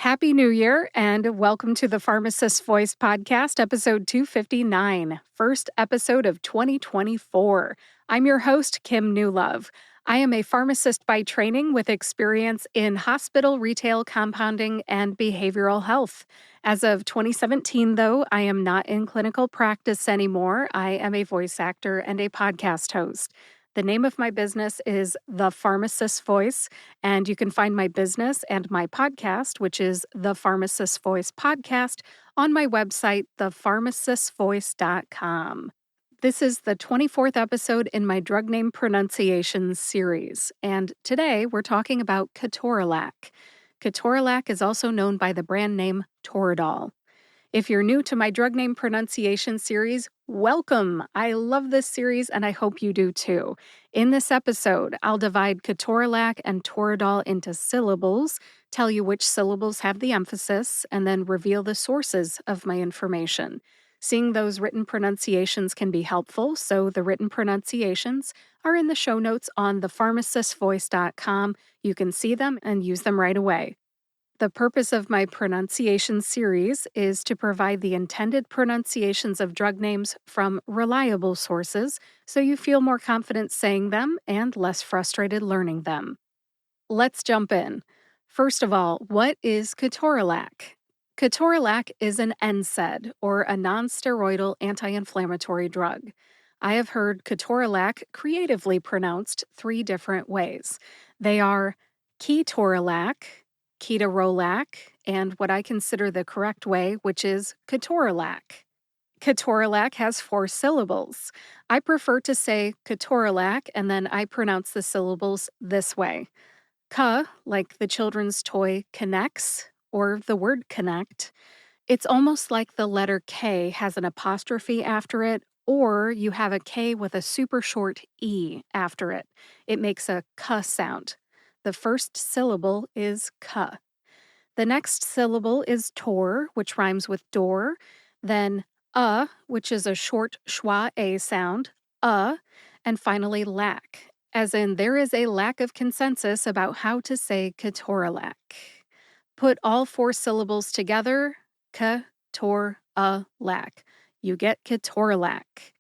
Happy New Year and welcome to the Pharmacist's Voice podcast, episode 259, first episode of 2024. I'm your host, Kim Newlove. I am a pharmacist by training with experience in hospital, retail, compounding, and behavioral health. As of 2017, though, I am not in clinical practice anymore. I am a voice actor and a podcast host. The name of my business is The Pharmacist's Voice, and you can find my business and my podcast, which is The Pharmacist's Voice Podcast, on my website, thepharmacistvoice.com. This is the 24th episode in my drug name pronunciation series, and today we're talking about Ke-TOR-a-LAC. Ke-TOR-a-LAC is also known by the brand name Toradol. If you're new to my drug name pronunciation series, welcome! I love this series and I hope you do too. In this episode, I'll divide Ke-TOR-a-LAC and Toradol into syllables, tell you which syllables have the emphasis, and then reveal the sources of my information. Seeing those written pronunciations can be helpful, so the written pronunciations are in the show notes on thepharmacistvoice.com. You can see them and use them right away. The purpose of my pronunciation series is to provide the intended pronunciations of drug names from reliable sources so you feel more confident saying them and less frustrated learning them. Let's jump in. First of all, what is Ke-TOR-a-LAC? Ke-TOR-a-LAC is an NSAID, or a non-steroidal anti-inflammatory drug. I have heard Ke-TOR-a-LAC creatively pronounced 3 different ways. They are Ke-TOR-a-LAC, ketorolac, and what I consider the correct way, which is ketorolac. Ketorolac has 4 syllables. I prefer to say ketorolac, and then I pronounce the syllables this way. Ke, like the children's toy connects, or the word connect. It's almost like the letter K has an apostrophe after it, or you have a K with a super short E after it. It makes a K sound. The first syllable is Ke. The next syllable is tor, which rhymes with door, then which is a short schwa A sound, and finally lac, as in there is a lack of consensus about how to say Ke-TOR-a-LAC. Put all 4 syllables together, Ke-TOR-a-LAC. You get Ke-TOR-a-LAC.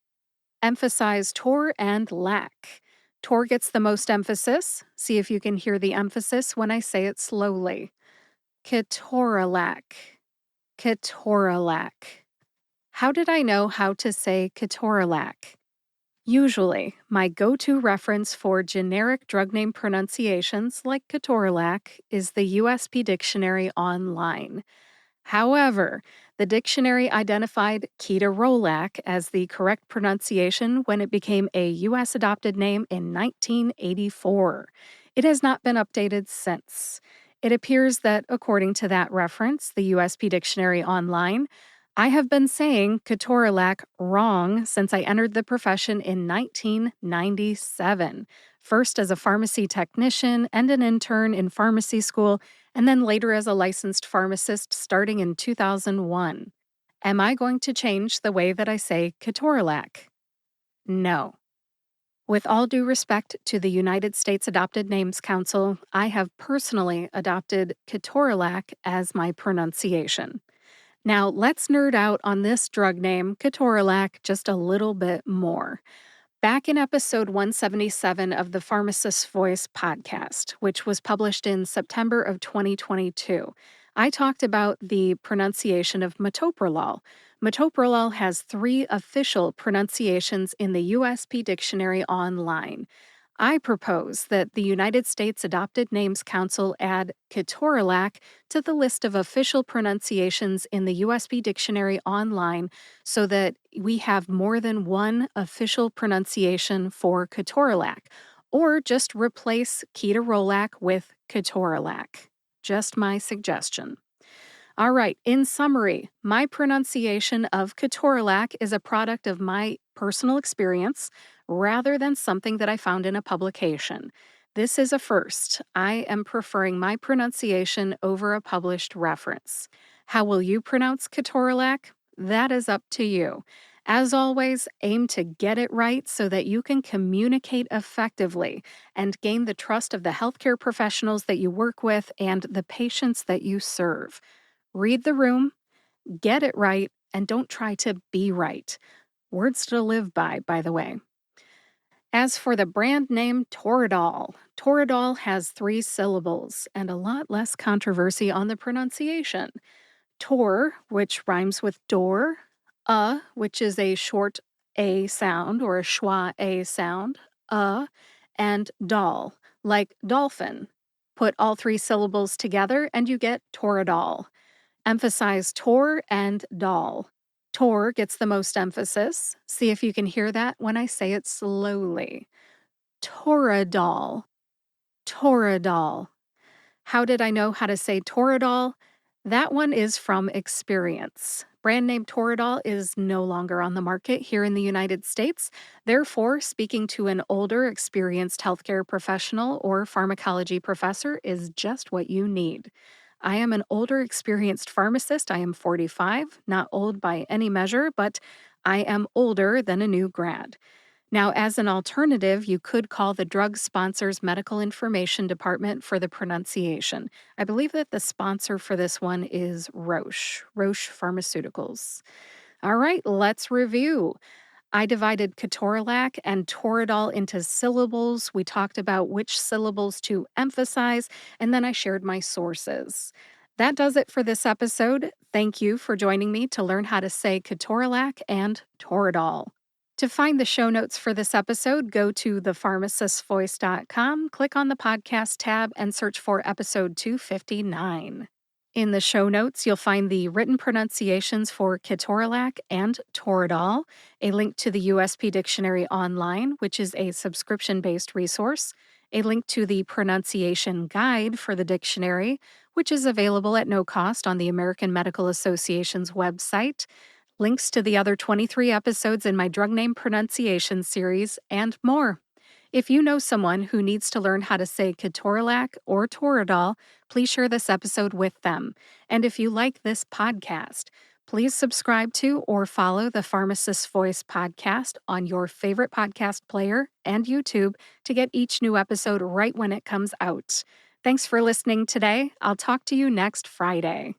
Emphasize TOR and LAC. TOR gets the most emphasis. See if you can hear the emphasis when I say it slowly. Ke-TOR-a-LAC. Ke-TOR-a-LAC. How did I know how to say Ke-TOR-a-LAC? Usually, my go-to reference for generic drug name pronunciations like Ke-TOR-a-LAC is the USP Dictionary online. However, the dictionary identified ketorolac as the correct pronunciation when it became a U.S. adopted name in 1984. It has not been updated since. It appears that, according to that reference, the USP Dictionary online, I have been saying Ke-TOR-a-LAC wrong since I entered the profession in 1997, first as a pharmacy technician and an intern in pharmacy school, and then later as a licensed pharmacist starting in 2001. Am I going to change the way that I say Ke-TOR-a-LAC? No. With all due respect to the United States Adopted Names Council, I have personally adopted Ke-TOR-a-LAC as my pronunciation. Now, let's nerd out on this drug name, Ke-TOR-a-LAC, just a little bit more. Back in episode 177 of the Pharmacist's Voice podcast, which was published in September of 2022, I talked about the pronunciation of metoprolol. Metoprolol has 3 official pronunciations in the USP Dictionary online. I propose that the United States Adopted Names Council add Ke-TOR-a-LAC to the list of official pronunciations in the USP Dictionary online so that we have more than one official pronunciation for Ke-TOR-a-LAC, or just replace ketorolac with Ke-TOR-a-LAC. Just my suggestion. All right, in summary, my pronunciation of Ke-TOR-a-LAC is a product of my personal experience rather than something that I found in a publication. This is a first. I am preferring my pronunciation over a published reference. How will you pronounce Ke-TOR-a-LAC? That is up to you. As always, aim to get it right so that you can communicate effectively and gain the trust of the healthcare professionals that you work with and the patients that you serve. Read the room, get it right, and don't try to be right. Words to live by the way. As for the brand name Toradol, Toradol has 3 syllables and a lot less controversy on the pronunciation. Tor, which rhymes with door, which is a short A sound or a schwa A sound, and dol, like dolphin. Put all 3 syllables together and you get Toradol. Emphasize TOR and DOL. TOR gets the most emphasis. See if you can hear that when I say it slowly. Toradol. Toradol. How did I know how to say Toradol? That one is from experience. Brand name Toradol is no longer on the market here in the United States. Therefore, speaking to an older, experienced healthcare professional or pharmacology professor is just what you need. I am an older, experienced pharmacist. I am 45, not old by any measure, but I am older than a new grad. Now, as an alternative, you could call the drug sponsor's medical information department for the pronunciation. I believe that the sponsor for this one is Roche Pharmaceuticals. All right, let's review. I divided Ke-TOR-a-LAC and Toradol into syllables. We talked about which syllables to emphasize, and then I shared my sources. That does it for this episode. Thank you for joining me to learn how to say Ke-TOR-a-LAC and Toradol. To find the show notes for this episode, go to thepharmacistvoice.com, click on the podcast tab, and search for episode 259. In the show notes, you'll find the written pronunciations for Ke-TOR-a-LAC and Toradol, a link to the USP Dictionary Online, which is a subscription-based resource, a link to the pronunciation guide for the dictionary, which is available at no cost on the American Medical Association's website, links to the other 23 episodes in my drug name pronunciation series, and more. If you know someone who needs to learn how to say Ke-TOR-a-LAC or Toradol, please share this episode with them. And if you like this podcast, please subscribe to or follow the Pharmacist's Voice podcast on your favorite podcast player and YouTube to get each new episode right when it comes out. Thanks for listening today. I'll talk to you next Friday.